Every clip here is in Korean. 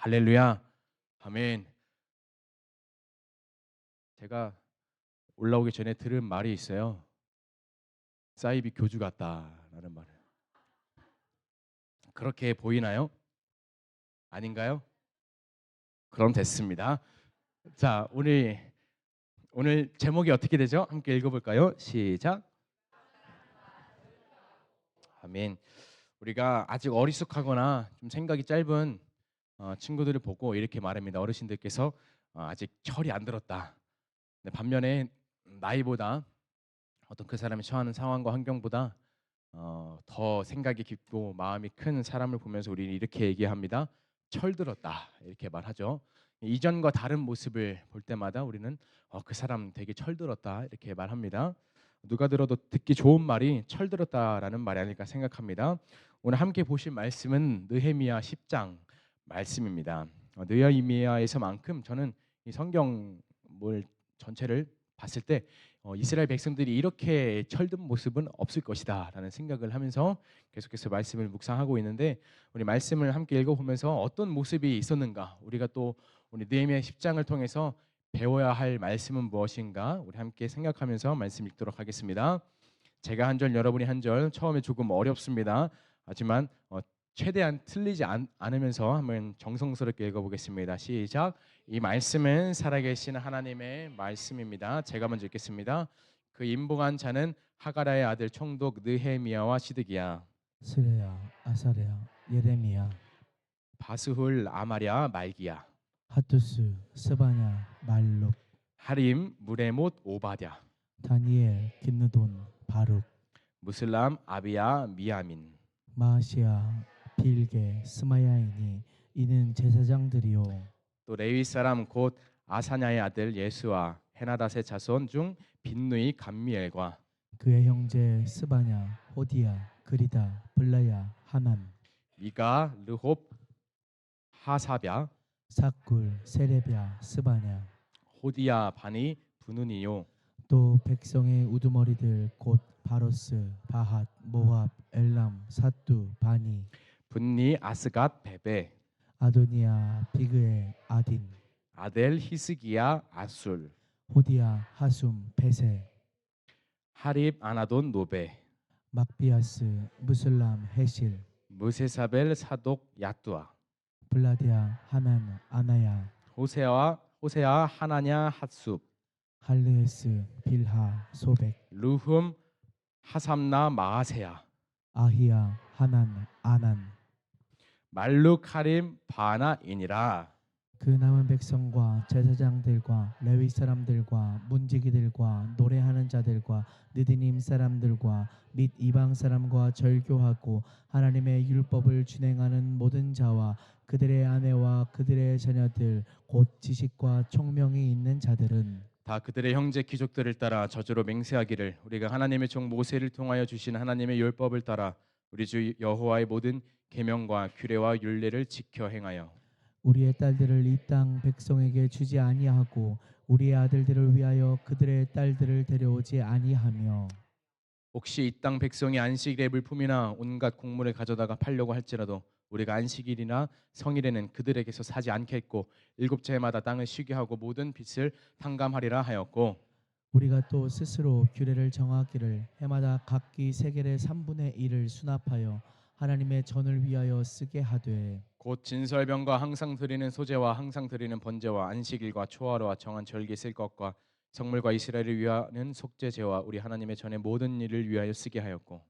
할렐루야. 아멘. 제가 올라오기 전에 들은 말이 있어요. 사이비 교주 같다라는 말을. 그렇게 보이나요? 아닌가요? 그럼 됐습니다. 자, 오늘 제목이 어떻게 되죠? 함께 읽어볼까요? 시작. 아멘. 우리가 아직 어리숙하거나 좀 생각이 짧은 친구들을 보고 이렇게 말합니다. 어르신들께서 아직 철이 안 들었다. 근데 반면에 나이보다 어떤 그 사람이 처하는 상황과 환경보다 더 생각이 깊고 마음이 큰 사람을 보면서 우리는 이렇게 얘기합니다. 철들었다 이렇게 말하죠. 이전과 다른 모습을 볼 때마다 우리는 그 사람 되게 철들었다 이렇게 말합니다. 누가 들어도 듣기 좋은 말이 철들었다라는 말이 아닐까 생각합니다. 오늘 함께 보실 말씀은 느헤미야 10장 말씀입니다. 느헤미야에서만큼 저는 이 성경을 전체를 봤을 때 이스라엘 백성들이 이렇게 철든 모습은 없을 것이다라는 생각을 하면서 계속해서 말씀을 묵상하고 있는데 우리 말씀을 함께 읽어보면서 어떤 모습이 있었는가 우리가 또 우리 느헤미야 10장을 통해서 배워야 할 말씀은 무엇인가 우리 함께 생각하면서 말씀 읽도록 하겠습니다. 제가 한 절 여러분이 한 절 처음에 조금 어렵습니다. 하지만 최대한 틀리지 않으면서 한번 정성스럽게 읽어보겠습니다. 시작. 이 말씀은 살아계신 하나님의 말씀입니다. 제가 먼저 읽겠습니다. 그 임봉한 자는 하가라의 아들 총독 느헤미야와 시드기야, 스레야, 아사랴, 예레미야, 바스훌 아마랴 말기야, 하투스, 스바냐, 말룩, 하림 무레못 오바댜, 다니엘, 긴느돈, 바룩, 무슬람 아비야 미야민. 마시아, 빌게, 스마야이니 이는 제사장들이요. 또 레위 사람 곧 아사냐의 아들 예수와 헤나닷의 자손 중 빈누이 감미엘과 그의 형제 스바냐, 호디야, 그리다, 블라야, 하난, 미가 르홉 하사랴 사꿀, 세레랴, 스바냐, 호디야 바니 부누니요. 또 백성의 우두머리들 곧 바로스, 바핫, 모압, 엘람, 사뚜, 바니, 분니 아스갓 베베 아도니아, 비그에, 아딘, 아델 히스기야 아술 호디야, 하숨, 베세, 하립 아나돈 노베 막비아스, 무슬람, 헤실, 무세사벨 사독 야뚜아 블라디아, 하난, 아나야, 호세아 하나냐 핫숲 할르에스, 빌하, 소백, 루흠 하삼나 마아세야 아히야, 하난, 아난. 말룩 하림 바나이니라. 그 남은 백성과 제사장들과 레위 사람들과 문지기들과 노래하는 자들과 느디님 사람들과 및 이방 사람과 절교하고 하나님의 율법을 준행하는 모든 자와 그들의 아내와 그들의 자녀들 곧 지식과 총명이 있는 자들은 다 그들의 형제 귀족들을 따라 저주로 맹세하기를 우리가 하나님의 종 모세를 통하여 주신 하나님의 율법을 따라 우리 주 여호와의 모든 계명과 규례와 율례를 지켜 행하여 우리의 딸들을 이 땅 백성에게 주지 아니하고 우리의 아들들을 위하여 그들의 딸들을 데려오지 아니하며 혹시 이 땅 백성이 안식일에 물품이나 온갖 곡물을 가져다가 팔려고 할지라도 우리가 안식일이나 성일에는 그들에게서 사지 않겠고 일곱째 해마다 땅을 쉬게 하고 모든 빚을 탕감하리라 하였고 우리가 또 스스로 규례를 정하기를 해마다 각기 세겔의 3분의 1을 수납하여 하나님의 전을 위하여 쓰게 하되 곧 진설병과 항상 드리는 소제와 항상 드리는 번제와 안식일과 초하루와 정한 절기 쓸 것과 성물과 이스라엘을 위하는 속죄제와 우리 하나님의 전의 모든 일을 위하여 쓰게 하였고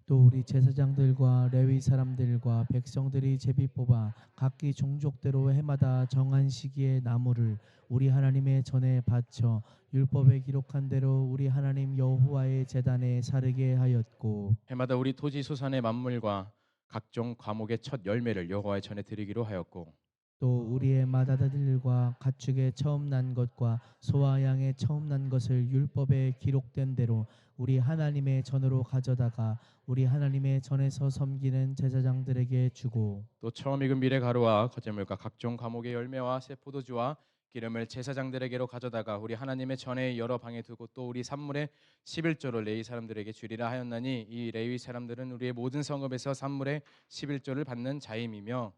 또 우리 제사장들과 레위 사람들과 백성들이 제비 뽑아 각기 종족대로 해마다 정한 시기에 나무를 우리 하나님의 전에 바쳐 율법에 기록한 대로 우리 하나님 여호와의 제단에 사르게 하였고 해마다 우리 토지 소산의 만물과 각종 과목의 첫 열매를 여호와의 전에 드리기로 하였고 또 우리의 맏아들들과 가축의 처음 난 것과 소와 양의 처음 난 것을 율법에 기록된 대로 우리 하나님의 전으로 가져다가 우리 하나님의 전에서 섬기는 제사장들에게 주고 또 처음 익은 밀의 가루와 거제물과 각종 과목의 열매와 새 포도주와 기름을 제사장들에게로 가져다가 우리 하나님의 전에 여러 방에 두고 또 우리 산물의 11조를 레위 사람들에게 주리라 하였나니 이 레위 사람들은 우리의 모든 성읍에서 산물의 11조를 받는 자임이며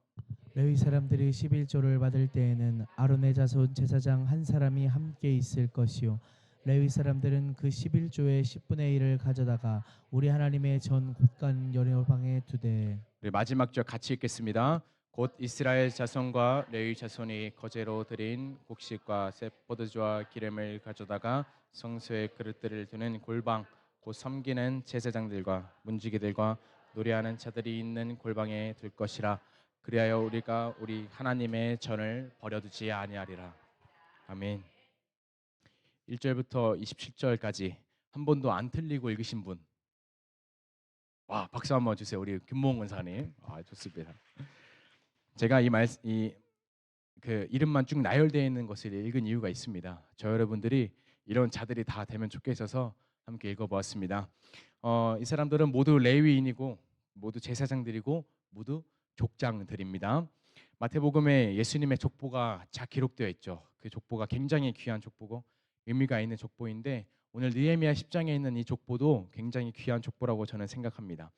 레위 사람들이 11조를 받을 때에는 아론의 자손 제사장 한 사람이 함께 있을 것이요 레위 사람들은 그 11조의 10분의 1을 가져다가 우리 하나님의 전 곳간 여호방에 두되. 우리 마지막 절 같이 읽겠습니다. 곧 이스라엘 자손과 레위 자손이 거제로 드린 곡식과 새 포도주와 기름을 가져다가 성소의 그릇들을 두는 골방 곧 섬기는 제사장들과 문지기들과 노래하는 자들이 있는 골방에 둘 것이라. 그리하여 우리가 우리 하나님의 전을 버려두지 아니하리라. 아멘. 1절부터 27절까지 한 번도 안 틀리고 읽으신 분. 와, 박수 한번 주세요. 우리 김모은 권사님. 아, 좋습니다. 제가 그 이름만 쭉 나열되어 있는 것을 읽은 이유가 있습니다. 저 여러분들이 이런 자들이 다 되면 좋겠어서 함께 읽어보았습니다. 이 사람들은 모두 레위인이고 모두 제사장들이고 모두 족장들입니다. 마태복음에 예수님의 족보가 잘 기록되어 있죠. 그 족보가 굉장히 귀한 족보고 의미가 있는 족보인데 오늘 느헤미야 10장에 있는 이 족보도 굉장히 귀한 족보라고 저는 생각합니다.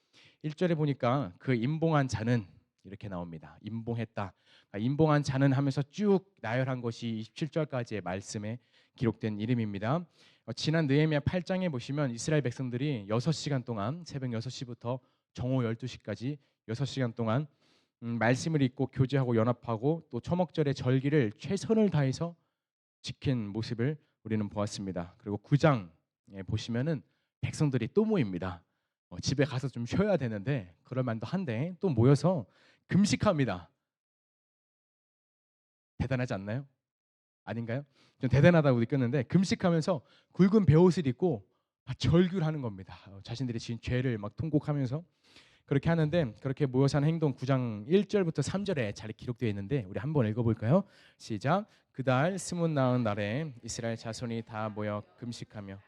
1절에 보니까 그 임봉한 자는 이렇게 나옵니다. 임봉했다. 임봉한 자는 하면서 쭉 나열한 것이 27절까지의 말씀에 기록된 이름입니다. 지난 느헤미야 8장에 보시면 이스라엘 백성들이 6시간 동안 새벽 6시부터 정오 12시까지 6시간 동안 말씀을 읽고 교제하고 연합하고 또 초목절의 절기를 최선을 다해서 지킨 모습을 우리는 보았습니다. 그리고 9장에 보시면은 백성들이 또 모입니다. 집에 가서 좀 쉬어야 되는데 그럴 만도 한데 또 모여서 금식합니다. 대단하지 않나요? 아닌가요? 좀 대단하다고 느꼈는데 금식하면서 굵은 베옷을 입고 절규를 하는 겁니다. 자신들이 지은 죄를 막 통곡하면서 그렇게 하는데 그렇게 모여서 하는 행동 9장 1절부터 3절에 잘 기록되어 있는데 우리 한번 읽어볼까요? 시작. 그달 스문 나은 날에 이스라엘 자손이 다 모여 금식하며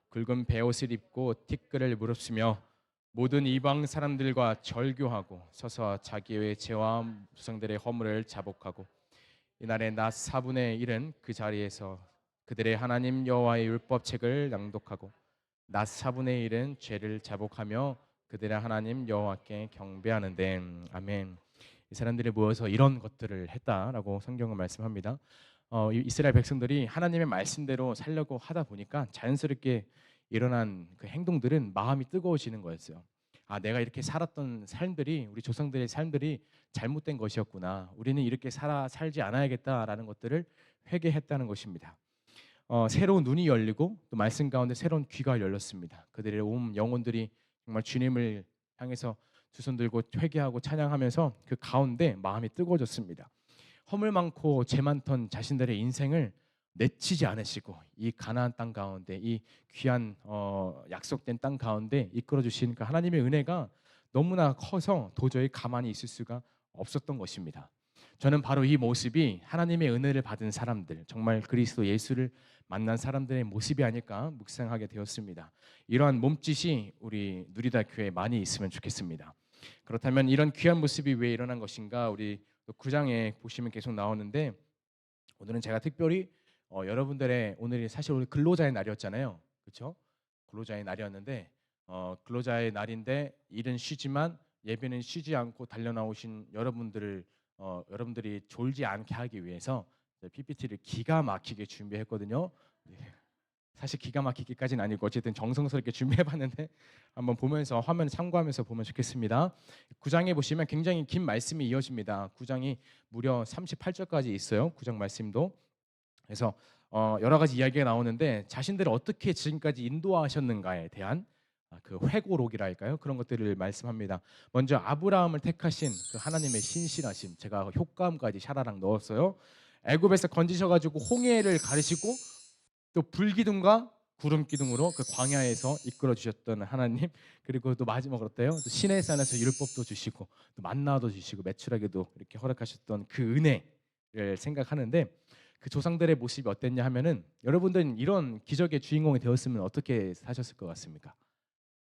굵은 베옷을 입고 티끌을 무릅쓰며 모든 이방 사람들과 절규하고 서서 자기의 죄와 조상들의 허물을 자복하고 이날에 낮 4분의 1은 그 자리에서 그들의 하나님 여호와의 율법책을 낭독하고 낮 4분의 1은 죄를 자복하며 그들의 하나님 여호와께 경배하는데. 아멘. 이 사람들이 모여서 이런 것들을 했다라고 성경은 말씀합니다. 이스라엘 백성들이 하나님의 말씀대로 살려고 하다 보니까 자연스럽게 일어난 그 행동들은 마음이 뜨거워지는 거였어요. 아, 내가 이렇게 살았던 삶들이 우리 조상들의 삶들이 잘못된 것이었구나. 우리는 이렇게 살지 않아야겠다라는 것들을 회개했다는 것입니다. 새로운 눈이 열리고 또 말씀 가운데 새로운 귀가 열렸습니다. 그들의 온 영혼들이 정말 주님을 향해서 두 손 들고 회개하고 찬양하면서 그 가운데 마음이 뜨거워졌습니다. 허물 많고 죄 많던 자신들의 인생을 내치지 않으시고 이 가나안 땅 가운데 이 귀한 약속된 땅 가운데 이끌어 주신 그 하나님의 은혜가 너무나 커서 도저히 가만히 있을 수가 없었던 것입니다. 저는 바로 이 모습이 하나님의 은혜를 받은 사람들, 정말 그리스도 예수를 만난 사람들의 모습이 아닐까 묵상하게 되었습니다. 이러한 몸짓이 우리 누리다 교회에 많이 있으면 좋겠습니다. 그렇다면 이런 귀한 모습이 왜 일어난 것인가? 우리 9장에 보시면 계속 나오는데 오늘은 제가 특별히 여러분들의 오늘이 사실 오늘 근로자의 날이었잖아요. 그렇죠? 근로자의 날이었는데 근로자의 날인데 일은 쉬지만 예배는 쉬지 않고 달려나오신 여러분들이 졸지 않게 하기 위해서 PPT를 기가 막히게 준비했거든요. 네. 사실 기가 막히기까지는 아니고 어쨌든 정성스럽게 준비해봤는데 한번 보면서 화면 참고하면서 보면 좋겠습니다. 9장에 보시면 굉장히 긴 말씀이 이어집니다. 9장이 무려 38절까지 있어요. 9장 말씀도. 그래서 여러 가지 이야기가 나오는데 자신들을 어떻게 지금까지 인도하셨는가에 대한 그 회고록이라 할까요? 그런 것들을 말씀합니다. 먼저 아브라함을 택하신 그 하나님의 신실하심, 제가 효과음까지 샤라랑 넣었어요. 애굽에서 건지셔가지고 홍해를 가르시고 또 불기둥과 구름 기둥으로 그 광야에서 이끌어 주셨던 하나님, 그리고 또 마지막으로 어때요? 또 시내산에서 율법도 주시고 또 만나도 주시고 매출하게도 이렇게 허락하셨던 그 은혜를 생각하는데 그 조상들의 모습이 어땠냐 하면은 여러분들은 이런 기적의 주인공이 되었으면 어떻게 사셨을 것 같습니까?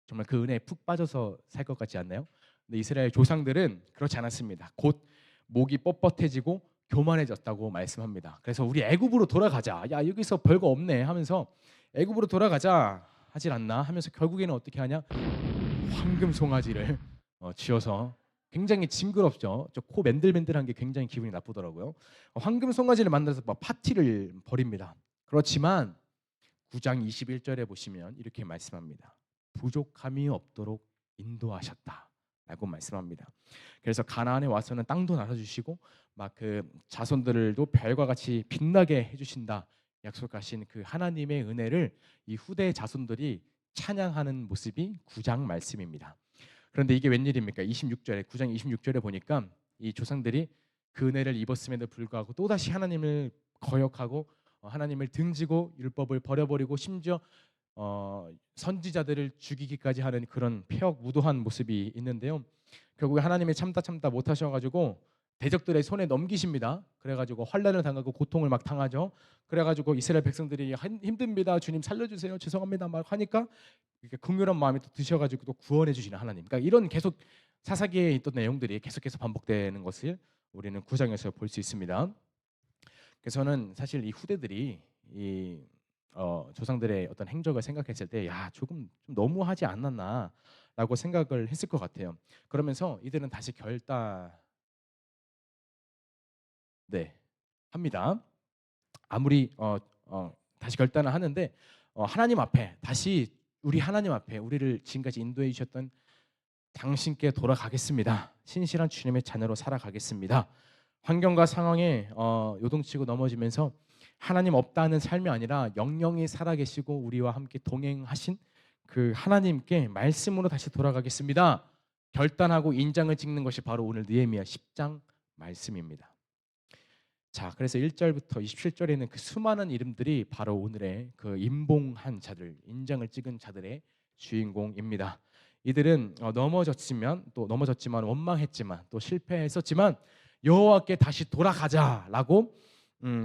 정말 그 은혜에 푹 빠져서 살 것 같지 않나요? 근데 이스라엘 조상들은 그렇지 않았습니다. 곧 목이 뻣뻣해지고 교만해졌다고 말씀합니다. 그래서 우리 애굽으로 돌아가자. 야, 여기서 별거 없네 하면서 애굽으로 돌아가자 하질 않나 하면서 결국에는 어떻게 하냐? 황금 송아지를 쥐어서 굉장히 징그럽죠. 저 코 맨들맨들한 게 굉장히 기분이 나쁘더라고요. 황금 송아지를 만들어서 막 파티를 벌입니다. 그렇지만 9장 21절에 보시면 이렇게 말씀합니다. 부족함이 없도록 인도하셨다라고 말씀합니다. 그래서 가나안에 와서는 땅도 나눠주시고 막 그 자손들도 별과 같이 빛나게 해주신다 약속하신 그 하나님의 은혜를 이 후대 자손들이 찬양하는 모습이 9장 말씀입니다. 그런데 이게 웬일입니까? 26절에 9장 26절에 보니까 이 조상들이 그 은혜를 입었음에도 불구하고 또다시 하나님을 거역하고 하나님을 등지고 율법을 버려버리고 심지어 선지자들을 죽이기까지 하는 그런 폐역무도한 모습이 있는데요. 결국에 하나님이 참다 못하셔가지고 대적들의 손에 넘기십니다. 그래가지고 환난을 당하고 고통을 막 당하죠. 그래가지고 이스라엘 백성들이 힘듭니다. 주님 살려주세요. 죄송합니다. 막 하니까 이렇게 긍휼한 마음이 또 드셔가지고 또 구원해 주시는 하나님. 그러니까 이런 계속 사사기에 있던 내용들이 계속해서 반복되는 것을 우리는 9장에서 볼 수 있습니다. 그래서 저는 사실 이 후대들이 이 조상들의 어떤 행적을 생각했을 때, 야 조금 좀 너무하지 않았나라고 생각을 했을 것 같아요. 그러면서 이들은 다시 네, 합니다. 아무리 다시 결단을 하는데 하나님 앞에 다시 우리 하나님 앞에 우리를 지금까지 인도해 주셨던 당신께 돌아가겠습니다. 신실한 주님의 자녀로 살아가겠습니다. 환경과 상황에 요동치고 넘어지면서 하나님 없다는 삶이 아니라 영영이 살아계시고 우리와 함께 동행하신 그 하나님께 말씀으로 다시 돌아가겠습니다. 결단하고 인장을 찍는 것이 바로 오늘 느헤미야 10장 말씀입니다. 자, 그래서 1절부터 27절에는 그 수많은 이름들이 바로 오늘의 그 임봉한 자들, 인장을 찍은 자들의 주인공입니다. 이들은 넘어졌지만 원망했지만 또 실패했었지만 여호와께 다시 돌아가자라고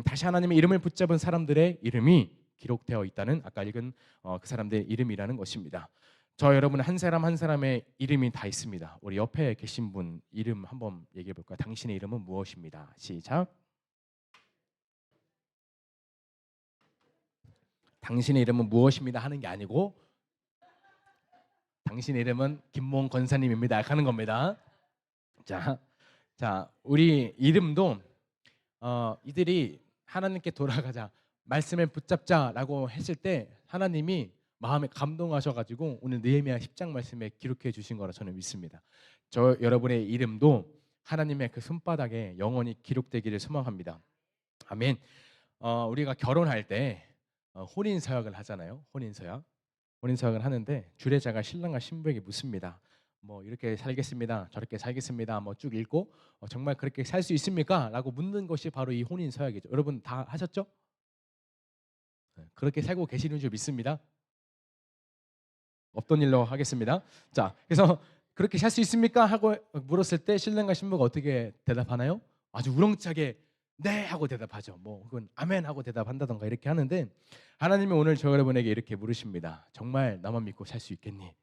다시 하나님의 이름을 붙잡은 사람들의 이름이 기록되어 있다는 아까 읽은 그 사람들의 이름이라는 것입니다. 저 여러분 한 사람 한 사람의 이름이 다 있습니다. 우리 옆에 계신 분 이름 한번 얘기해 볼까요? 당신의 이름은 무엇입니다. 시작. 당신의 이름은 무엇입니다 하는 게 아니고 당신의 이름은 김몽 권사님입니다 하는 겁니다. 자, 우리 이름도 이들이 하나님께 돌아가자, 말씀을 붙잡자라고 했을 때 하나님이 마음에 감동하셔가지고 오늘 느헤미야 10장 말씀에 기록해 주신 거라 저는 믿습니다. 저 여러분의 이름도 하나님의 그 손바닥에 영원히 기록되기를 소망합니다. 아멘. 우리가 결혼할 때 혼인 서약을 하잖아요. 혼인 서약을 하는데 주례자가 신랑과 신부에게 묻습니다. 뭐 이렇게 살겠습니다. 저렇게 살겠습니다. 뭐 쭉 읽고 정말 그렇게 살 수 있습니까? 라고 묻는 것이 바로 이 혼인 서약이죠. 여러분 다 하셨죠? 그렇게 살고 계시는 줄 믿습니다. 없던 일로 하겠습니다. 자, 그래서 그렇게 살 수 있습니까? 하고 물었을 때 신랑과 신부가 어떻게 대답하나요? 아주 우렁차게 네 하고 대답하죠. 뭐 혹은 아멘 하고 대답한다던가 이렇게 하는데 하나님이 오늘 저 여러분에게 이렇게 물으십니다. 정말 나만 믿고 살 수 있겠니?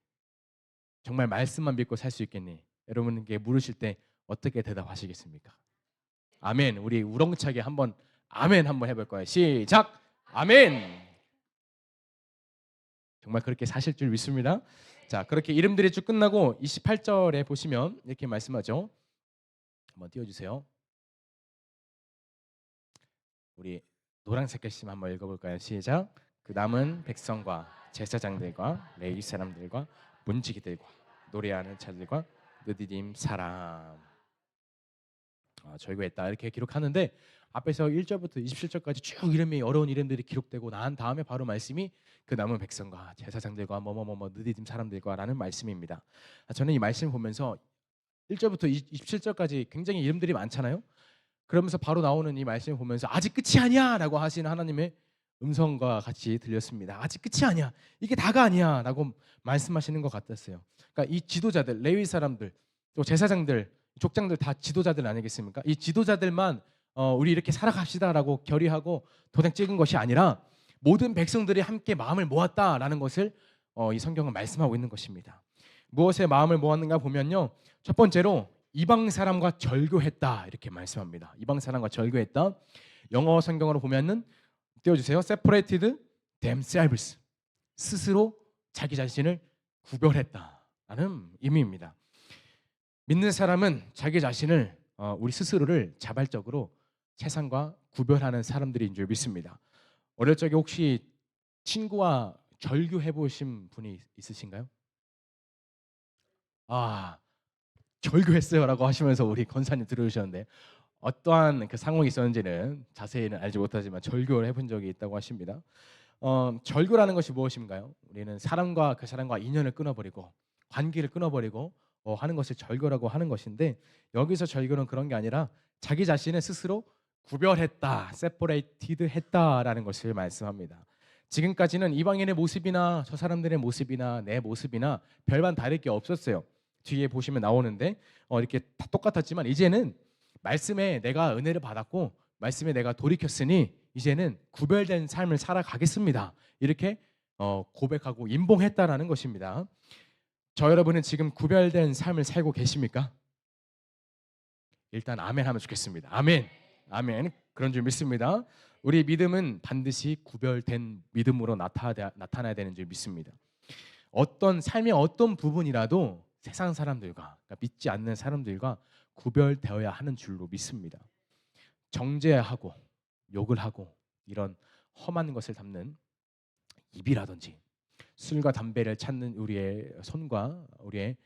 정말 말씀만 믿고 살 수 있겠니? 여러분에게 물으실 때 어떻게 대답하시겠습니까? 아멘. 우리 우렁차게 한번 아멘 한번 해볼 거예요. 시작. 아멘. 정말 그렇게 사실 줄 믿습니다. 자, 그렇게 이름들이 쭉 끝나고 28절에 보시면 이렇게 말씀하죠. 한번 띄워주세요. 우리 노란색 글씨 한번 읽어볼까요? 시작. 그 남은 백성과 제사장들과 레위 사람들과 문지기들과 노래하는 자들과 느디딤 사람 절구했다 이렇게 기록하는데 앞에서 1절부터 27절까지 쭉 이름이 어려운 이름들이 기록되고 난 다음에 바로 말씀이 그 남은 백성과 제사장들과 뭐뭐뭐뭐 느디딤 사람들과라는 말씀입니다. 저는 이 말씀을 보면서 1절부터 27절까지 굉장히 이름들이 많잖아요. 그러면서 바로 나오는 이 말씀을 보면서 아직 끝이 아니야라고 하시는 하나님의 음성과 같이 들렸습니다. 아직 끝이 아니야. 이게 다가 아니야라고 말씀하시는 것 같았어요. 그러니까 이 지도자들, 레위 사람들, 또 제사장들, 족장들 다 지도자들 아니겠습니까? 이 지도자들만 우리 이렇게 살아갑시다라고 결의하고 도장 찍은 것이 아니라 모든 백성들이 함께 마음을 모았다라는 것을 이 성경은 말씀하고 있는 것입니다. 무엇에 마음을 모았는가 보면요. 첫 번째로 이방 사람과 절교했다 이렇게 말씀합니다. 이방 사람과 절교했다. 영어 성경으로 보면은 띄워주세요. separated themselves. 스스로 자기 자신을 구별했다라는 의미입니다. 믿는 사람은 자기 자신을 우리 스스로를 자발적으로 세상과 구별하는 사람들인 줄 믿습니다. 어릴 적에 혹시 친구와 절교해 보신 분이 있으신가요? 아, 절교했어요라고 하시면서 우리 권사님 들어주셨는데 어떠한 그 상황이 있었는지는 자세히는 알지 못하지만 절교를 해본 적이 있다고 하십니다. 절교라는 것이 무엇인가요? 우리는 사람과 그 사람과 인연을 끊어버리고 관계를 끊어버리고 하는 것을 절교라고 하는 것인데 여기서 절교는 그런 게 아니라 자기 자신을 스스로 구별했다, 세퍼레이티드 했다라는 것을 말씀합니다. 지금까지는 이방인의 모습이나 저 사람들의 모습이나 내 모습이나 별반 다를 게 없었어요. 뒤에 보시면 나오는데 이렇게 다 똑같았지만 이제는 말씀에 내가 은혜를 받았고 말씀에 내가 돌이켰으니 이제는 구별된 삶을 살아가겠습니다. 이렇게 고백하고 임봉했다라는 것입니다. 저 여러분은 지금 구별된 삶을 살고 계십니까? 일단 아멘 하면 좋겠습니다. 아멘. 아멘. 그런 줄 믿습니다. 우리 믿음은 반드시 구별된 믿음으로 나타나야 되는 줄 믿습니다. 어떤 삶의 어떤 부분이라도 세상 사람들과 그러니까 믿지 않는 사람들과 구별되어야 하는 줄로 믿습니다. 정죄하고 욕을 하고 이런 험한 것을 담는 입이라든지 술과 담배를 찾는 우리의 손과 우리의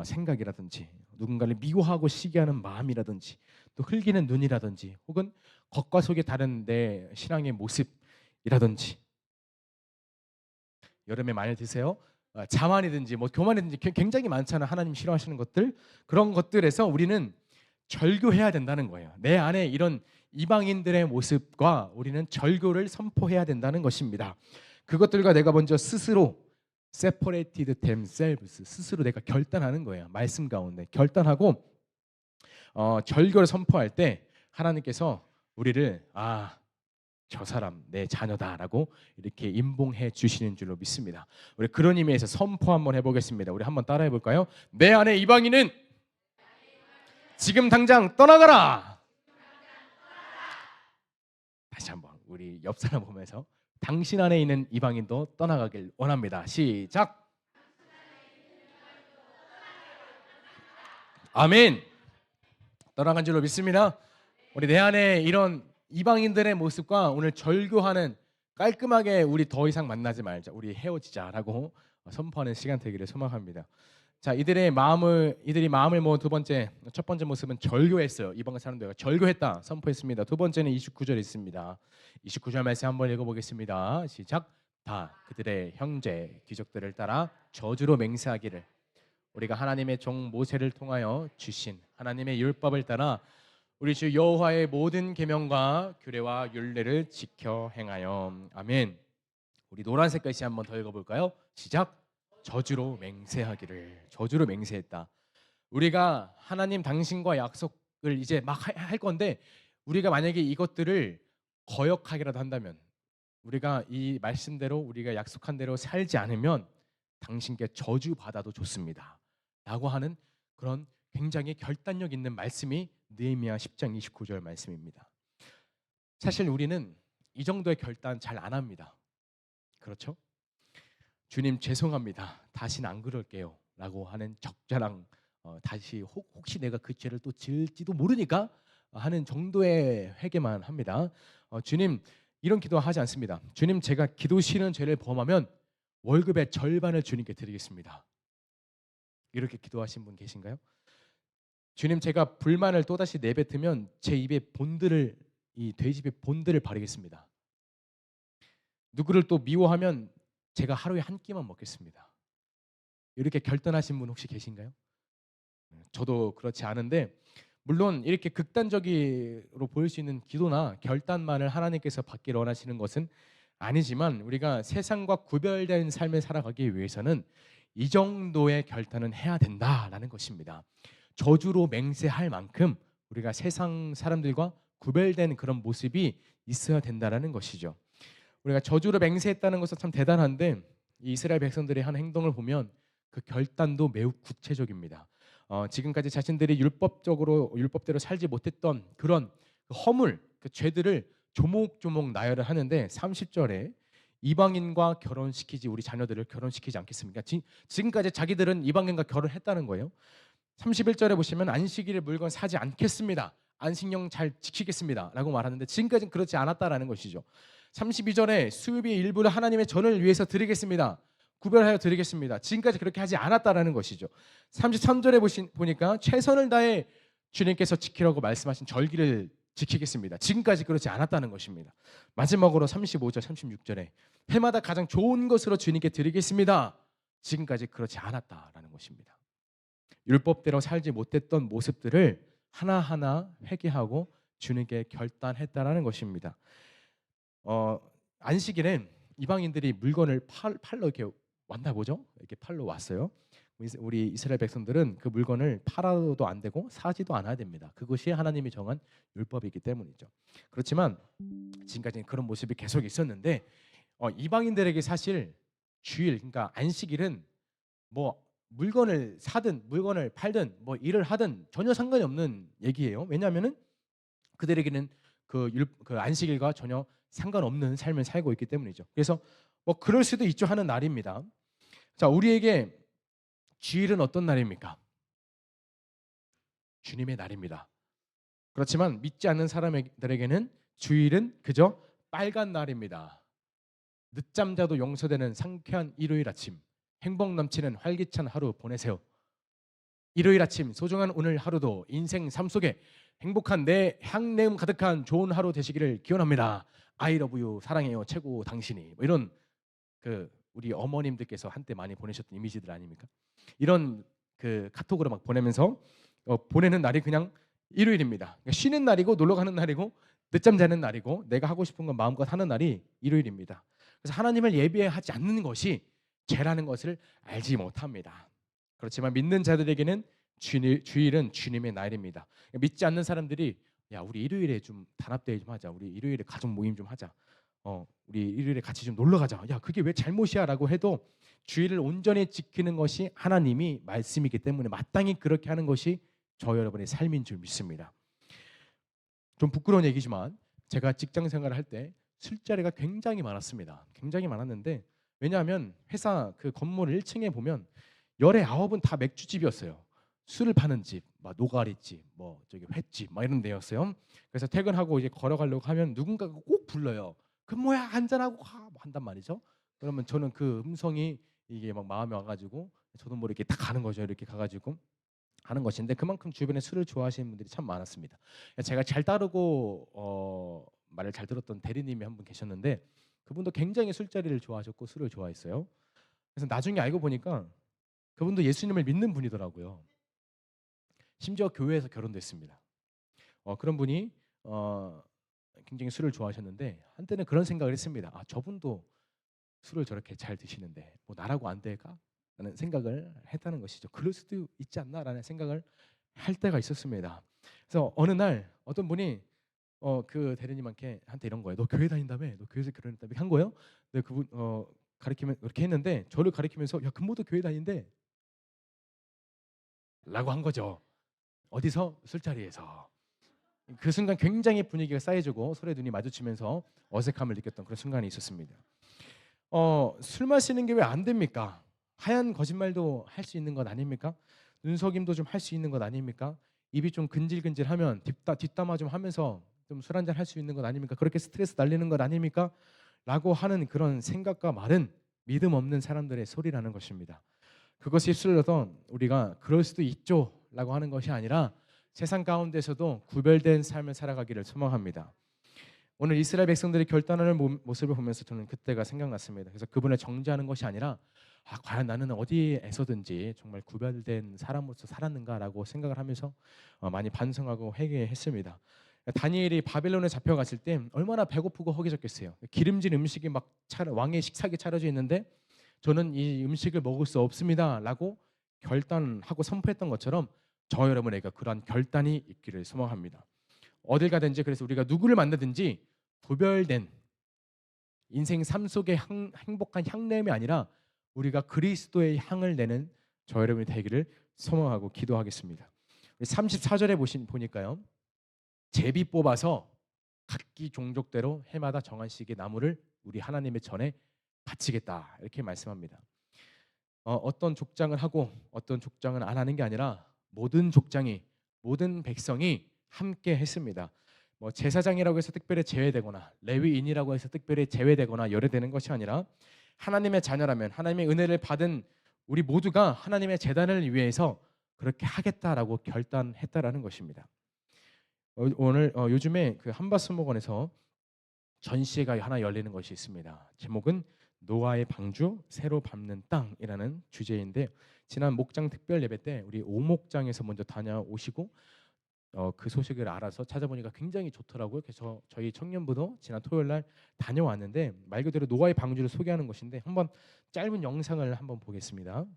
생각이라든지 누군가를 미워하고 시기하는 마음이라든지 또 흘기는 눈이라든지 혹은 겉과 속이 다른 내 신앙의 모습이라든지 여름에 많이 드세요. 자만이든지 뭐 교만이든지 굉장히 많잖아요. 하나님 싫어하시는 것들 그런 것들에서 우리는 절교해야 된다는 거예요. 내 안에 이런 이방인들의 모습과 우리는 절교를 선포해야 된다는 것입니다. 그것들과 내가 먼저 스스로 separated themselves 스스로 내가 결단하는 거예요. 말씀 가운데 결단하고 절교를 선포할 때 하나님께서 우리를 저 사람 내 자녀다라고 이렇게 임봉해 주시는 줄로 믿습니다. 우리 그런 의미에서 선포 한번 해보겠습니다. 우리 한번 따라해 볼까요? 내 안에 이방인은 지금 당장 떠나가라. 다시 한번 우리 옆 사람 보면서 당신 안에 있는 이방인도 떠나가길 원합니다. 시작. 아멘. 떠나간 줄로 믿습니다. 우리 내 안에 이런 이방인들의 모습과 오늘 절교하는 깔끔하게 우리 더 이상 만나지 말자. 우리 헤어지자라고 선포하는 시간 되기를 소망합니다. 자, 이들이 마음을 모은 첫 번째 모습은 절교했어요. 이방 사람들과 절교했다 선포했습니다. 두 번째는 29절 있습니다. 29절 말씀 한번 읽어보겠습니다. 시작. 다 그들의 형제 귀족들을 따라 저주로 맹세하기를 우리가 하나님의 종 모세를 통하여 주신 하나님의 율법을 따라 우리 주 여호와의 모든 계명과 규례와 율례를 지켜 행하여. 아멘. 우리 노란색 글씨 한번 더 읽어볼까요? 시작. 저주로 맹세하기를. 저주로 맹세했다. 우리가 하나님 당신과 약속을 이제 막 할 건데 우리가 만약에 이것들을 거역하기라도 한다면 우리가 이 말씀대로 우리가 약속한 대로 살지 않으면 당신께 저주 받아도 좋습니다 라고 하는 그런 굉장히 결단력 있는 말씀이 느헤미야 10장 29절 말씀입니다. 사실 우리는 이 정도의 결단 잘 안 합니다. 그렇죠? 주님 죄송합니다. 다시는 안 그럴게요 라고 하는 적절한 다시 혹시 내가 그 죄를 또 지을지도 모르니까 하는 정도의 회개만 합니다. 주님 이런 기도하지 않습니다. 주님 제가 기도 싫은 죄를 범하면 월급의 절반을 주님께 드리겠습니다. 이렇게 기도하신 분 계신가요? 주님 제가 불만을 또다시 내뱉으면 제 입에 본드를 이 돼지의 본드를 바르겠습니다. 누구를 또 미워하면 제가 하루에 한 끼만 먹겠습니다. 이렇게 결단하신 분 혹시 계신가요? 저도 그렇지 않은데 물론 이렇게 극단적으로 보일 수 있는 기도나 결단만을 하나님께서 받기를 원하시는 것은 아니지만 우리가 세상과 구별된 삶을 살아가기 위해서는 이 정도의 결단은 해야 된다라는 것입니다. 저주로 맹세할 만큼 우리가 세상 사람들과 구별된 그런 모습이 있어야 된다라는 것이죠. 우리가 저주로 맹세했다는 것은 참 대단한데 이 이스라엘 백성들의 한 행동을 보면 그 결단도 매우 구체적입니다. 지금까지 자신들이 율법대로 살지 못했던 그런 그 허물, 그 죄들을 조목조목 나열을 하는데 30절에 이방인과 결혼시키지 우리 자녀들을 결혼시키지 않겠습니까? 지금까지 자기들은 이방인과 결혼했다는 거예요. 31절에 보시면 안식일에 물건 사지 않겠습니다. 안식령 잘 지키겠습니다. 라고 말하는데 지금까지는 그렇지 않았다라는 것이죠. 32절에 수요일의 일부를 하나님의 전을 위해서 드리겠습니다. 구별하여 드리겠습니다. 지금까지 그렇게 하지 않았다라는 것이죠. 33절에 보니까 최선을 다해 주님께서 지키라고 말씀하신 절기를 지키겠습니다. 지금까지 그렇지 않았다는 것입니다. 마지막으로 35절, 36절에 해마다 가장 좋은 것으로 주님께 드리겠습니다. 지금까지 그렇지 않았다라는 것입니다. 율법대로 살지 못했던 모습들을 하나하나 회개하고 주님께 결단했다라는 것입니다. 안식일엔 이방인들이 물건을 팔러 이렇게 왔나 보죠. 이렇게 팔러 왔어요. 우리 이스라엘 백성들은 그 물건을 팔아도 안 되고 사지도 않아야 됩니다. 그것이 하나님이 정한 율법이기 때문이죠. 그렇지만 지금까지는 그런 모습이 계속 있었는데 이방인들에게 사실 주일, 그러니까 안식일은 뭐 물건을 사든 물건을 팔든 뭐 일을 하든 전혀 상관이 없는 얘기예요. 왜냐하면은 그들에게는 그 안식일과 전혀 상관없는 삶을 살고 있기 때문이죠. 그래서 뭐 그럴 수도 있죠 하는 날입니다. 자, 우리에게 주일은 어떤 날입니까? 주님의 날입니다. 그렇지만 믿지 않는 사람들에게는 주일은 그저 빨간 날입니다. 늦잠 자도 용서되는 상쾌한 일요일 아침, 행복 넘치는 활기찬 하루 보내세요. 일요일 아침 소중한 오늘 하루도 인생 삶 속에 행복한 내 향내음 가득한 좋은 하루 되시기를 기원합니다. I love you, 사랑해요, 최고 당신이. 뭐 이런 우리 어머님들께서 한때 많이 보내셨던 이미지들 아닙니까? 이런 카톡으로 막 보내면서 보내는 날이 그냥 일요일입니다. 그러니까 쉬는 날이고 놀러 가는 날이고 늦잠 자는 날이고 내가 하고 싶은 건 마음껏 하는 날이 일요일입니다. 그래서 하나님을 예배하지 않는 것이 죄라는 것을 알지 못합니다. 그렇지만 믿는 자들에게는 주일은 주님의 날입니다. 믿지 않는 사람들이 야, 우리 일요일에 좀 단합대회 좀 하자. 우리 일요일에 가족 모임 좀 하자. 우리 일요일에 같이 좀 놀러 가자. 야, 그게 왜 잘못이야라고 해도 주일을 온전히 지키는 것이 하나님이 말씀이기 때문에 마땅히 그렇게 하는 것이 저 여러분의 삶인 줄 믿습니다. 좀 부끄러운 얘기지만 제가 직장 생활을 할 때 술자리가 굉장히 많았습니다. 굉장히 많았는데 왜냐하면 회사 그 건물 1층에 보면 열의 9은 다 맥주집이었어요. 술을 파는 집, 막 노가리집, 뭐 저기 횟집, 막 이런 데였어요. 그래서 퇴근하고 이제 걸어가려고 하면 누군가가 꼭 불러요. 그 뭐야 한잔하고 가, 뭐 한단 말이죠. 그러면 저는 그 음성이 이게 막 마음에 와가지고 저도 모르게 딱 가는 거죠. 이렇게 가가지고 하는 것인데 그만큼 주변에 술을 좋아하시는 분들이 참 많았습니다. 제가 잘 따르고 말을 잘 들었던 대리님이 한 분 계셨는데 그분도 굉장히 술자리를 좋아하셨고 술을 좋아했어요. 그래서 나중에 알고 보니까 그분도 예수님을 믿는 분이더라고요. 심지어 교회에서 결혼도 했습니다. 그런 분이 굉장히 술을 좋아하셨는데 한때는 그런 생각을 했습니다. 아, 저분도 술을 저렇게 잘 드시는데 뭐 나라고 안 될까? 라는 생각을 했다는 것이죠. 그럴 수도 있지 않나라는 생각을 할 때가 있었습니다. 그래서 어느 날 어떤 분이 그 대리님한테 이런 거예요. 너 교회 다닌다며? 너 교회에서 결혼했다며? 한 거예요. 네, 그분 가리키면 그렇게 했는데 저를 가리키면서 야, 금모도 교회 다닌대 라고 한 거죠. 어디서? 술자리에서. 그 순간 굉장히 분위기가 쌓여지고 서로의 눈이 마주치면서 어색함을 느꼈던 그런 순간이 있었습니다. 술 마시는 게 왜 안 됩니까? 하얀 거짓말도 할 수 있는 것 아닙니까? 눈속임도 좀 할 수 있는 것 아닙니까? 입이 좀 근질근질하면 뒷담화 좀 하면서 좀 술 한잔 할 수 있는 것 아닙니까? 그렇게 스트레스 날리는 것 아닙니까? 라고 하는 그런 생각과 말은 믿음 없는 사람들의 소리라는 것입니다. 그것이 술로서 우리가 그럴 수도 있죠 라고 하는 것이 아니라 세상 가운데서도 구별된 삶을 살아가기를 소망합니다. 오늘 이스라엘 백성들이 결단하는 모습을 보면서 저는 그때가 생각났습니다. 그래서 그분을 정죄하는 것이 아니라 과연 나는 어디에서든지 정말 구별된 사람으로서 살았는가라고 생각을 하면서 많이 반성하고 회개했습니다. 다니엘이 바벨론에 잡혀갔을 때 얼마나 배고프고 허기졌겠어요. 기름진 음식이 막 왕의 식탁에 차려져 있는데 저는 이 음식을 먹을 수 없습니다라고 결단하고 선포했던 것처럼 저 여러분에게 그러한 결단이 있기를 소망합니다. 어딜 가든지 그래서 우리가 누구를 만나든지 구별된 인생 삶 속의 행복한 향내음이 아니라 우리가 그리스도의 향을 내는 저 여러분이 되기를 소망하고 기도하겠습니다. 34절에 보니까요. 제비 뽑아서 각기 종족대로 해마다 정한 시기의 나무를 우리 하나님의 전에 바치겠다 이렇게 말씀합니다. 어떤 족장을 하고 어떤 족장은 안 하는 게 아니라 모든 족장이, 모든 백성이 함께 했습니다. 뭐 제사장이라고 해서 특별히 제외되거나 레위인이라고 해서 특별히 제외되거나 열애되는 것이 아니라 하나님의 자녀라면 하나님의 은혜를 받은 우리 모두가 하나님의 제단을 위해서 그렇게 하겠다라고 결단했다라는 것입니다. 오늘 요즘에 그 한밭수목원에서 전시회가 하나 열리는 것이 있습니다. 제목은 노아의 방주 새로 밟는 땅이라는 주제인데, 지난 목장 특별 예배 때 우리 오목장에서 먼저 다녀오시고 그 소식을 알아서 찾아보니까 굉장히 좋더라고요. 그래서 저희 청년부도 지난 토요일 날 다녀왔는데, 말 그대로 노아의 방주를 소개하는 것인데, 한번 짧은 영상을 한번 보겠습니다.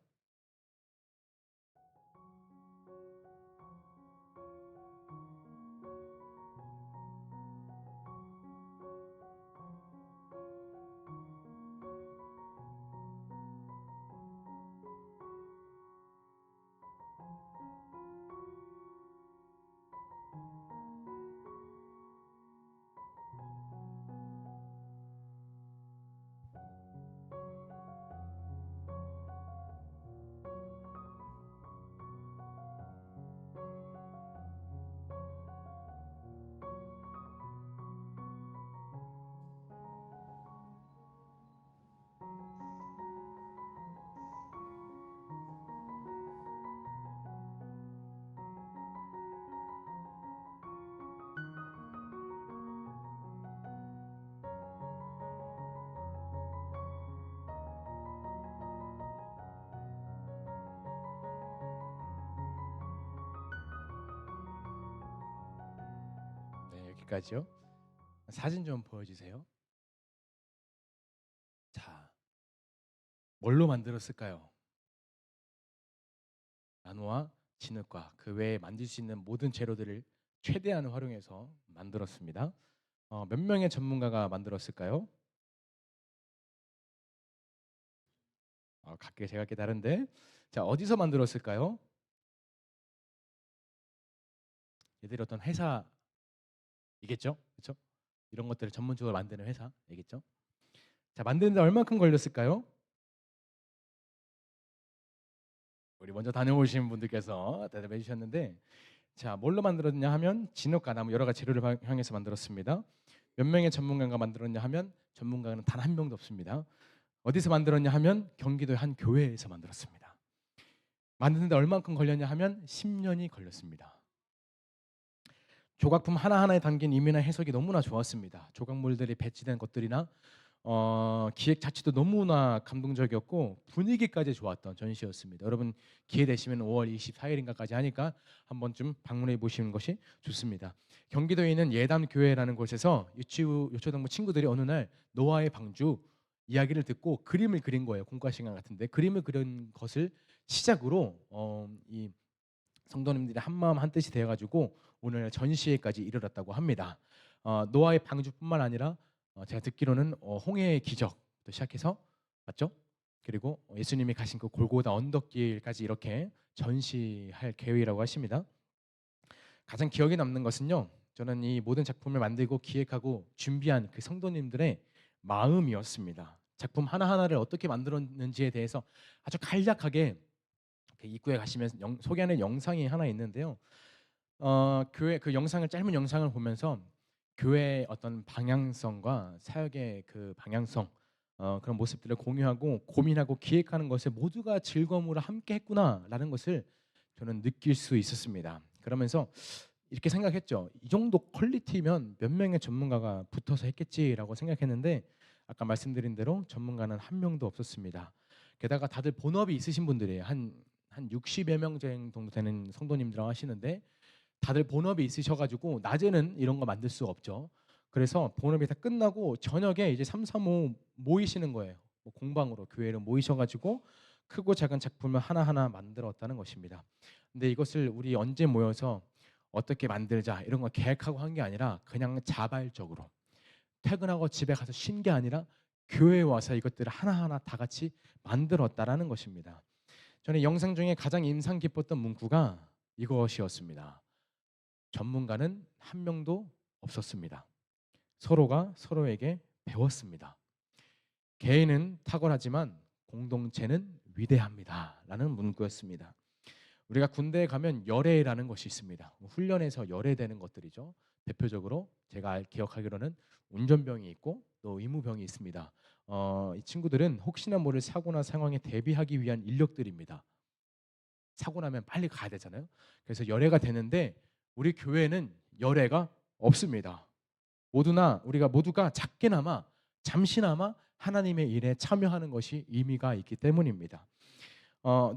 네, 여기까지요. 사진 좀 보여주세요. 자, 뭘로 만들었을까요? 나무와 진흙과 그 외에 만들 수 있는 모든 재료들을 최대한 활용해서 만들었습니다. 몇 명의 전문가가 만들었을까요? 각기 제각기 다른데, 자, 어디서 만들었을까요? 얘들이 어떤 회사이겠죠, 그렇죠? 이런 것들을 전문적으로 만드는 회사이겠죠. 자, 만드는데 얼마큼 걸렸을까요? 우리 먼저 다녀오신 분들께서 대답해 주셨는데, 자, 뭘로 만들었냐 하면 진흙과 나무 여러 가지 재료를 활용해서 만들었습니다. 몇 명의 전문가가 만들었냐 하면 전문가는 단 한 명도 없습니다. 어디서 만들었냐 하면 경기도의 한 교회에서 만들었습니다. 만드는데 얼마큼 걸렸냐 하면 10년이 걸렸습니다. 조각품 하나하나에 담긴 의미나 해석이 너무나 좋았습니다. 조각물들이 배치된 것들이나 기획 자체도 너무나 감동적이었고 분위기까지 좋았던 전시였습니다. 여러분 기회 되시면 5월 24일인가까지 하니까 한 번쯤 방문해 보시는 것이 좋습니다. 경기도에 있는 예담교회라는 곳에서 유초등부 친구들이 어느 날 노아의 방주 이야기를 듣고 그림을 그린 거예요. 공과 시간 같은데 그림을 그린 것을 시작으로 이 성도님들이 한 마음 한 뜻이 되어가지고 오늘 전시회까지 이르렀다고 합니다. 노아의 방주뿐만 아니라 제가 듣기로는 홍해의 기적도 시작해서 맞죠? 그리고 예수님이 가신 그 골고다 언덕길까지 이렇게 전시할 계획이라고 하십니다. 가장 기억에 남는 것은요, 저는 이 모든 작품을 만들고 기획하고 준비한 그 성도님들의 마음이었습니다. 작품 하나하나를 어떻게 만들었는지에 대해서 아주 간략하게 그 입구에 가시면 소개하는 영상이 하나 있는데요. 교회 그 영상을 짧은 영상을 보면서 교회의 어떤 방향성과 사역의 그 방향성 그런 모습들을 공유하고 고민하고 기획하는 것을 모두가 즐거움으로 함께 했구나라는 것을 저는 느낄 수 있었습니다. 그러면서 이렇게 생각했죠. 이 정도 퀄리티면 몇 명의 전문가가 붙어서 했겠지라고 생각했는데 아까 말씀드린 대로 전문가는 한 명도 없었습니다. 게다가 다들 본업이 있으신 분들이에요. 한 60여 명 정도 되는 성도님들하고 하시는데 다들 본업이 있으셔가지고 낮에는 이런 거 만들 수 없죠. 그래서 본업이 다 끝나고 저녁에 이제 3, 3, 5 모이시는 거예요. 뭐 공방으로 교회로 모이셔가지고 크고 작은 작품을 하나하나 만들었다는 것입니다. 근데 이것을 우리 언제 모여서 어떻게 만들자 이런 거 계획하고 한 게 아니라 그냥 자발적으로 퇴근하고 집에 가서 쉰 게 아니라 교회에 와서 이것들을 하나하나 다 같이 만들었다라는 것입니다. 저는 영상 중에 가장 인상 깊었던 문구가 이것이었습니다. 전문가는 한 명도 없었습니다. 서로가 서로에게 배웠습니다. 개인은 탁월하지만 공동체는 위대합니다. 라는 문구였습니다. 우리가 군대에 가면 열애라는 것이 있습니다. 훈련에서 열애되는 것들이죠. 대표적으로 제가 기억하기로는 운전병이 있고 또 의무병이 있습니다. 이 친구들은 혹시나 모를 사고나 상황에 대비하기 위한 인력들입니다. 사고 나면 빨리 가야 되잖아요. 그래서 열애가 되는데 우리 교회는 열애가 없습니다. 우리가 모두가 작게나마 잠시나마 하나님의 일에 참여하는 것이 의미가 있기 때문입니다.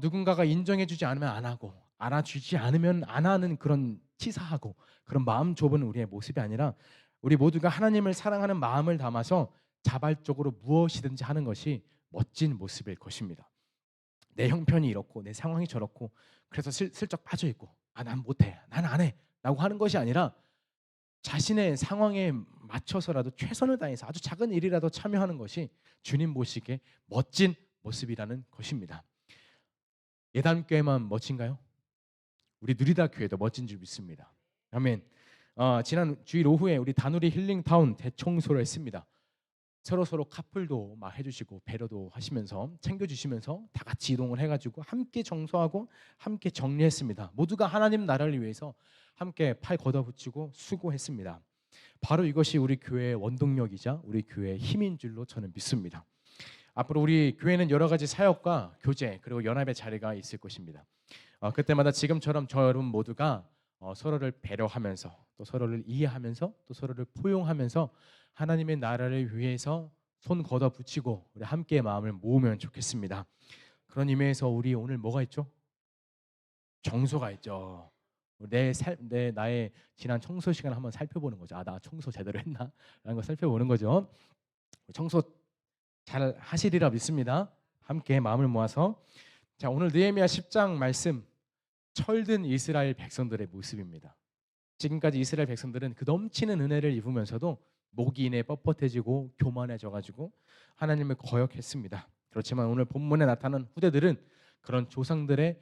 누군가가 인정해주지 않으면 안 하고 알아주지 않으면 안 하는 그런 치사하고 그런 마음 좁은 우리의 모습이 아니라 우리 모두가 하나님을 사랑하는 마음을 담아서 자발적으로 무엇이든지 하는 것이 멋진 모습일 것입니다. 내 형편이 이렇고 내 상황이 저렇고 그래서 슬쩍 빠져 있고 난 못해, 난 안 해 라고 하는 것이 아니라 자신의 상황에 맞춰서라도 최선을 다해서 아주 작은 일이라도 참여하는 것이 주님 보시기에 멋진 모습이라는 것입니다. 예단교회만 멋진가요? 우리 누리다 교회도 멋진 줄 믿습니다. 아멘. 지난 주일 오후에 우리 다누리 힐링타운 대청소를 했습니다. 서로 카풀도 막 해주시고 배려도 하시면서 챙겨주시면서 다 같이 이동을 해가지고 함께 정서하고 함께 정리했습니다. 모두가 하나님 나라를 위해서 함께 팔 걷어붙이고 수고했습니다. 바로 이것이 우리 교회의 원동력이자 우리 교회의 힘인 줄로 저는 믿습니다. 앞으로 우리 교회는 여러 가지 사역과 교제 그리고 연합의 자리가 있을 것입니다. 그때마다 지금처럼 저 여러분 모두가 서로를 배려하면서 또 서로를 이해하면서 또 서로를 포용하면서 하나님의 나라를 위해서 손 걷어붙이고 우리 함께 마음을 모으면 좋겠습니다. 그런 의미에서 우리 오늘 뭐가 있죠? 정서가 있죠. 나의 지난 청소 시간을 한번 살펴보는 거죠. 나 청소 제대로 했나? 라는 걸 살펴보는 거죠. 청소 잘 하시리라 믿습니다. 함께 마음을 모아서 자, 오늘 느헤미야 10장 말씀 철든 이스라엘 백성들의 모습입니다. 지금까지 이스라엘 백성들은 그 넘치는 은혜를 입으면서도 목이 인해 뻣뻣해지고 교만해져가지고 하나님을 거역했습니다. 그렇지만 오늘 본문에 나타난 후대들은 그런 조상들의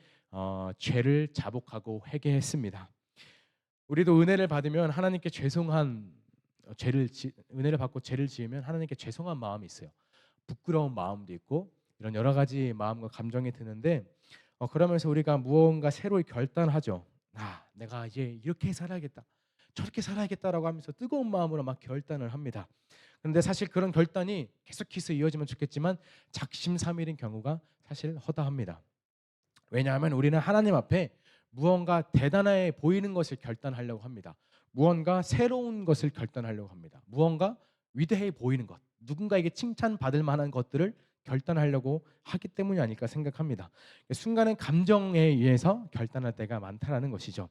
죄를 자복하고 회개했습니다. 우리도 은혜를 받으면 하나님께 은혜를 받고 죄를 지으면 하나님께 죄송한 마음이 있어요. 부끄러운 마음도 있고 이런 여러 가지 마음과 감정이 드는데 그러면서 우리가 무언가 새로이 결단하죠. 내가 이제 이렇게 살아야겠다, 저렇게 살아야겠다라고 하면서 뜨거운 마음으로 막 결단을 합니다. 그런데 사실 그런 결단이 계속해서 이어지면 좋겠지만 작심삼일인 경우가 사실 허다합니다. 왜냐하면 우리는 하나님 앞에 무언가 대단해 보이는 것을 결단하려고 합니다. 무언가 새로운 것을 결단하려고 합니다. 무언가 위대해 보이는 것, 누군가에게 칭찬받을 만한 것들을 결단하려고 하기 때문이 아닐까 생각합니다. 순간의 감정에 의해서 결단할 때가 많다라는 것이죠.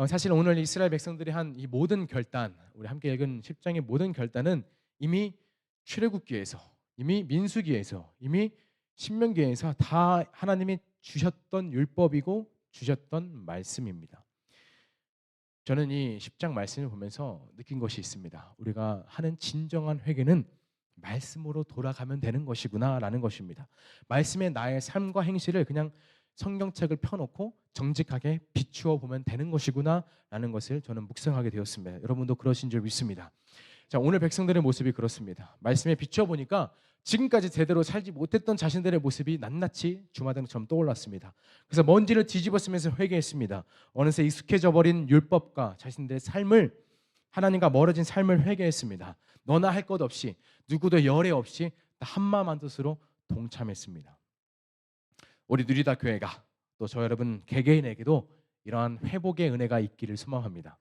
사실 오늘 이스라엘 백성들이 한 이 모든 결단, 우리 함께 읽은 10장의 모든 결단은 이미 출애굽기에서, 이미 민수기에서, 이미 신명기에서 다 하나님이 주셨던 율법이고 주셨던 말씀입니다. 저는 이 10장 말씀을 보면서 느낀 것이 있습니다. 우리가 하는 진정한 회개는 말씀으로 돌아가면 되는 것이구나라는 것입니다. 말씀의 나의 삶과 행실을 그냥 성경책을 펴놓고 정직하게 비추어 보면 되는 것이구나라는 것을 저는 묵상하게 되었습니다. 여러분도 그러신 줄 믿습니다. 자, 오늘 백성들의 모습이 그렇습니다. 말씀에 비추어 보니까 지금까지 제대로 살지 못했던 자신들의 모습이 낱낱이 주마등처럼 떠올랐습니다. 그래서 먼지를 뒤집어쓰면서 회개했습니다. 어느새 익숙해져 버린 율법과 자신들의 삶을, 하나님과 멀어진 삶을 회개했습니다. 너나 할 것 없이, 누구도 열애 없이 한마음 한뜻으로 동참했습니다. 우리 누리다 교회가 또 저 여러분 개개인에게도 이러한 회복의 은혜가 있기를 소망합니다.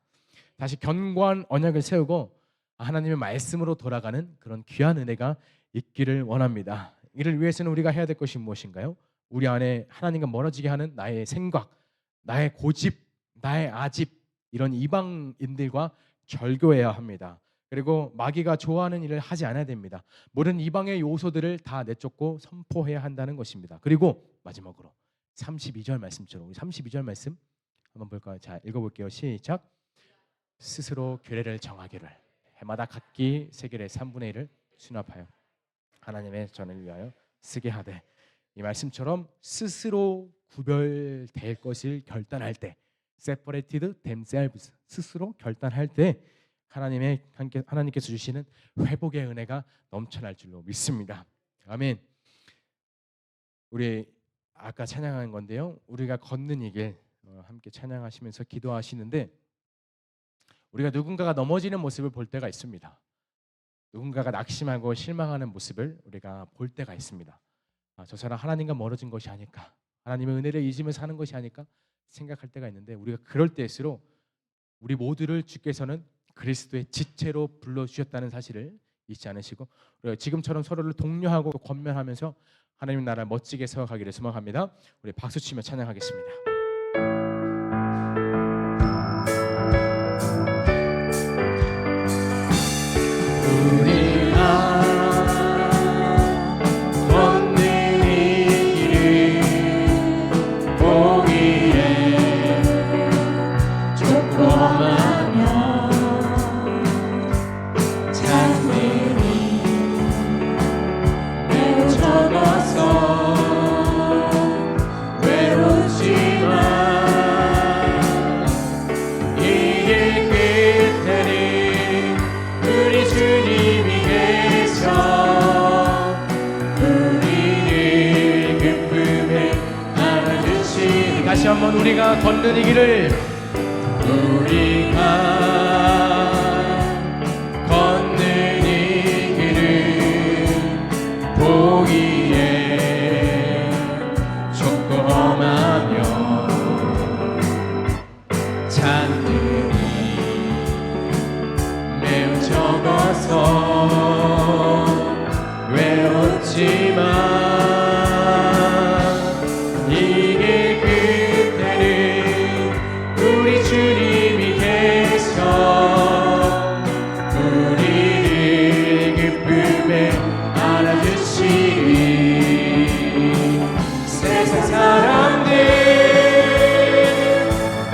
다시 견고한 언약을 세우고 하나님의 말씀으로 돌아가는 그런 귀한 은혜가 있기를 원합니다. 이를 위해서는 우리가 해야 될 것이 무엇인가요? 우리 안에 하나님과 멀어지게 하는 나의 생각, 나의 고집, 나의 아집, 이런 이방인들과 절교해야 합니다. 그리고 마귀가 좋아하는 일을 하지 않아야 됩니다. 모든 이방의 요소들을 다 내쫓고 선포해야 한다는 것입니다. 그리고 마지막으로 32절 말씀처럼, 우리 32절 말씀 한번 볼까요? 자, 읽어볼게요. 시작. 스스로 규례를 정하기를 해마다 각기 세겔의 3분의 1을 수납하여 하나님의 전을 위하여 쓰게 하되, 이 말씀처럼 스스로 구별될 것을 결단할 때, separated themselves, 스스로 결단할 때 하나님께서 주시는 회복의 은혜가 넘쳐날 줄로 믿습니다. 아멘. 우리 아까 찬양한 건데요. 우리가 걷는 이 길 함께 찬양하시면서 기도하시는데 우리가 누군가가 넘어지는 모습을 볼 때가 있습니다. 누군가가 낙심하고 실망하는 모습을 우리가 볼 때가 있습니다. 저 사람 하나님과 멀어진 것이 아닐까, 하나님의 은혜를 잊으면서 사는 것이 아닐까 생각할 때가 있는데 우리가 그럴 때일수록 우리 모두를 주께서는 그리스도의 지체로 불러주셨다는 사실을 잊지 않으시고 우리가 지금처럼 서로를 독려하고 권면하면서 하나님 나라 멋지게 세워가기를 소망합니다. 우리 박수치며 찬양하겠습니다. 우리가 걷는 이 길을 보기에 조그마하며 잔들이 매우 적어서 외롭지만 이 길 끝에는 우리 주님이 계셔 우리를 기쁨에 안아주시니 다시 한번 우리가 걷는 이 길을 우리가 걷는 이 길을 보기에 조그마하며 잔들이 매우 적어서 외롭지만 이 길 끝에는 우리 주님이 계셔 우리를 기쁨에 안아주시리 세상 사람들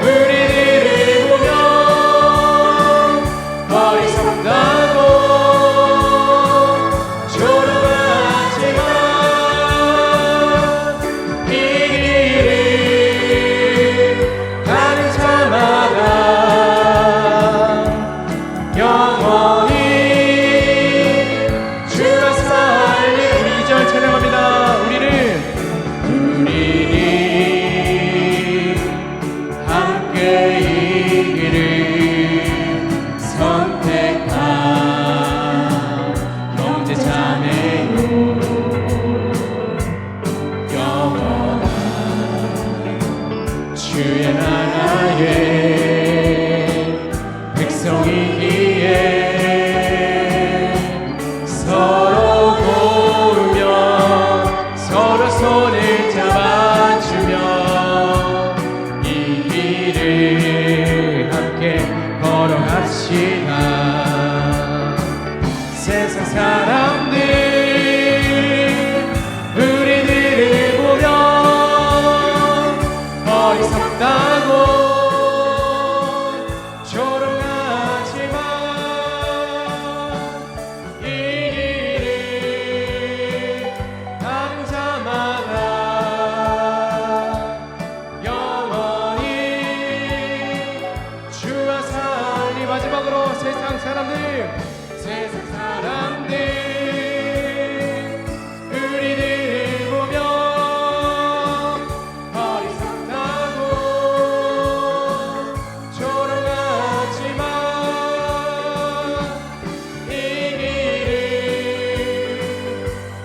우리들을 보며 어리석다고 조롱하지만 이 길을 가는 자마다 영원히 주가 살리는 2절 찬양합니다. 우리는 함께 이 길을 선택한 형제 자매요 영원한 주의 나라의 백성이기에 서로 도우며 서로 손을 잡아주며 이 길을 함께 걸어갑시다. 세상 사람들 우리들을 보며 어리석다고 조롱하지만 이 길을 가는 자마다 영원히 주와 살리. 마지막으로 세상 사람들 우리들을 보며 어리석다고 조롱하지만 이 길을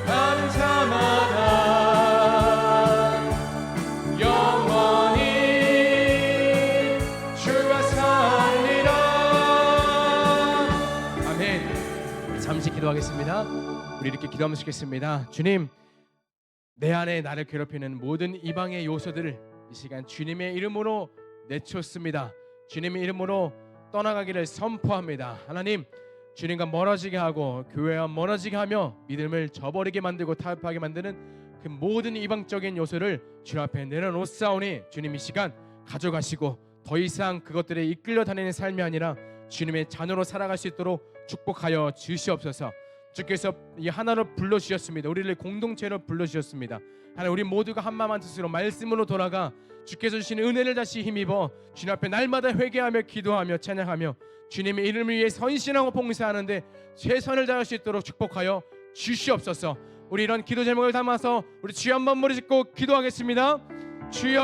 가는 자마다 영원히 주와 살리라. 아멘. 잠시 기도하겠습니다. 우리 이렇게 기도하면 좋겠습니다. 주님, 내 안에 나를 괴롭히는 모든 이방의 요소들을 이 시간 주님의 이름으로 내쫓습니다. 주님의 이름으로 떠나가기를 선포합니다. 하나님, 주님과 멀어지게 하고 교회와 멀어지게 하며 믿음을 저버리게 만들고 타협하게 만드는 그 모든 이방적인 요소를 주님 앞에 내려놓사오니 주님 이 시간 가져가시고 더 이상 그것들에 이끌려 다니는 삶이 아니라 주님의 자녀로 살아갈 수 있도록 축복하여 주시옵소서. 주께서 이 하나로 불러주셨습니다. 우리를 공동체로 불러주셨습니다. 하나님, 우리 모두가 한 마음 한 뜻으로 말씀으로 돌아가 주께서 주신 은혜를 다시 힘입어 주님 앞에 날마다 회개하며 기도하며 찬양하며 주님의 이름을 위해 선신하고 봉사하는데 최선을 다할 수 있도록 축복하여 주시옵소서. 우리 이런 기도 제목을 담아서 우리 주여 한번 머리 짚고 기도하겠습니다. 주여.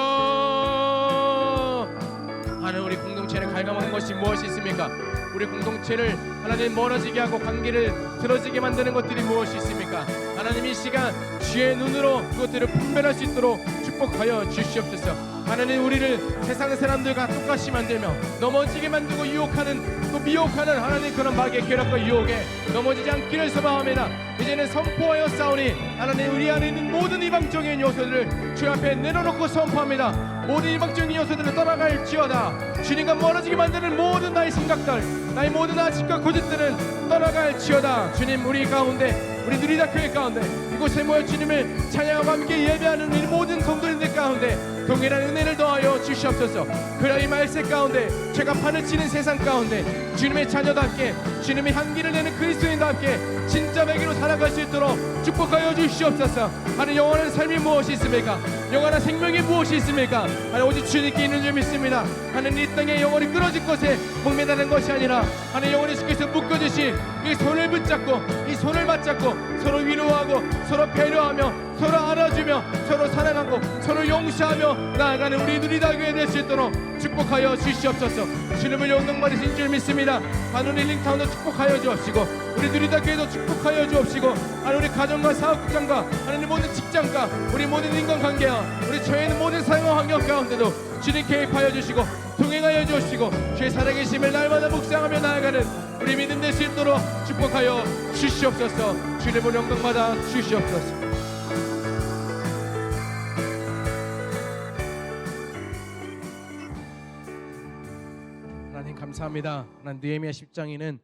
하나님, 우리 공동체를 갉아먹는 것이 무엇이 있습니까? 우리 공동체를 하나님 멀어지게 하고 관계를 틀어지게 만드는 것들이 무엇이 있습니까? 하나님, 이 시간 주의 눈으로 그것들을 분별할 수 있도록 축복하여 주시옵소서. 하나님, 우리를 세상 사람들과 똑같이 만들며 넘어지게 만들고 유혹하는, 또 미혹하는 하나님 그런 마귀의 괴력과 유혹에 넘어지지 않기를 소망합니다. 이제는 선포하여 싸우니 하나님, 우리 안에 있는 모든 이방적인 요소들을 주 앞에 내려놓고 선포합니다. 모든 이방적인 요소들을 떠나갈지어다. 주님과 멀어지게 만드는 모든 나의 생각들, 나의 모든 아집과 고집들은 떠나갈지어다. 주님, 우리 가운데, 우리 누리다 교회 가운데, 이곳에 모여 주님을 찬양하고 함께 예배하는 이 모든 성도님들 가운데 동일한 은혜를 더하여 주시옵소서. 그리하여 이 말세 가운데, 죄가 판을 치는 세상 가운데 주님의 자녀답게, 주님의 향기를 내는 그리스도인답게 진짜 매기로 살아갈 수 있도록 축복하여 주시옵소서. 하나님, 영원한 삶이 무엇이 있습니까? 영원한 생명이 무엇이 있습니까? 하나님, 오직 주님께 있는 줄 믿습니다. 하나님, 이 땅에 영원히 끊어질 것에 목매다는 것이 아니라 하나님, 영원히 주께서 묶어주신 이 손을 붙잡고, 이 손을 맞잡고 서로 위로하고 서로 배려하며 서로 알아주며 서로 사랑하고 서로 용서하며 나아가는 우리 누리다 교회 될 수 있도록 축복하여 주시옵소서. 주님을 영광 받으신 줄 믿습니다. 하늘 힐링타운도 축복하여 주옵시고, 우리 누리다 교회도 축복하여 주옵시고, 하나님, 우리 가정과 사업장과 하나님 모든 직장과 우리 모든 인간관계와 우리 처해 있는 모든 상황 환경 가운데도 주님 개입하여 주시고 동행하여 주시고, 주의 살아계심을 날마다 묵상하며 나아가는 우리 믿음 될 수 있도록 축복하여 주시옵소서. 주님을 영광 받아 주시옵소서. 하나님, 감사합니다. 하나님, 느헤미야 10장에는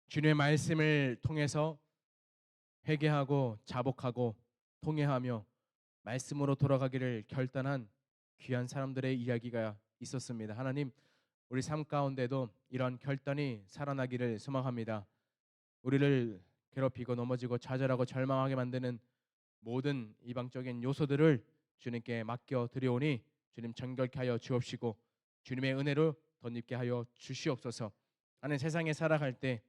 주님의 말씀을 통해서 회개하고 자복하고 통회하며 말씀으로 돌아가기를 결단한 귀한 사람들의 이야기가 있었습니다. 하나님, 우리 삶 가운데도 이런 결단이 살아나기를 소망합니다. 우리를 괴롭히고 넘어지고 좌절하고 절망하게 만드는 모든 이방적인 요소들을 주님께 맡겨 드리오니 주님 정결케 하여 주옵시고 주님의 은혜로 덧입게 하여 주시옵소서. 하나님, 세상에 살아갈 때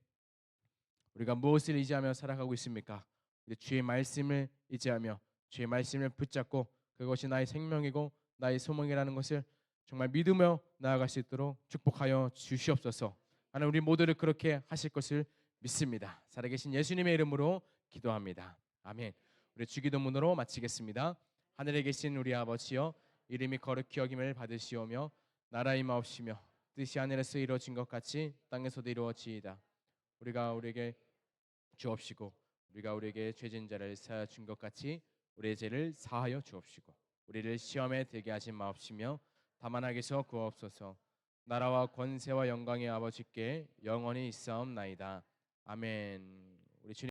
우리가 무엇을 의지하며 살아가고 있습니까? 주의 말씀을 의지하며 주의 말씀을 붙잡고 그것이 나의 생명이고 나의 소망이라는 것을 정말 믿으며 나아갈 수 있도록 축복하여 주시옵소서. 하나님, 우리 모두를 그렇게 하실 것을 믿습니다. 살아계신 예수님의 이름으로 기도합니다. 아멘. 우리 주기도문으로 마치겠습니다. 하늘에 계신 우리 아버지여, 이름이 거룩히 여김을 받으시오며 나라의 마옵시며 뜻이 하늘에서 이루어진 것 같이 땅에서도 이루어지이다. 우리가 우리에게 주옵시고 우리가 우리에게 죄진 자를 사하여 준 것 같이 우리의 죄를 사하여 주옵시고 우리를 시험에 들게 하지 마옵시며 다만 악에서 구하옵소서. 나라와 권세와 영광의 아버지께 영원히 있사옵나이다. 아멘. 우리 주님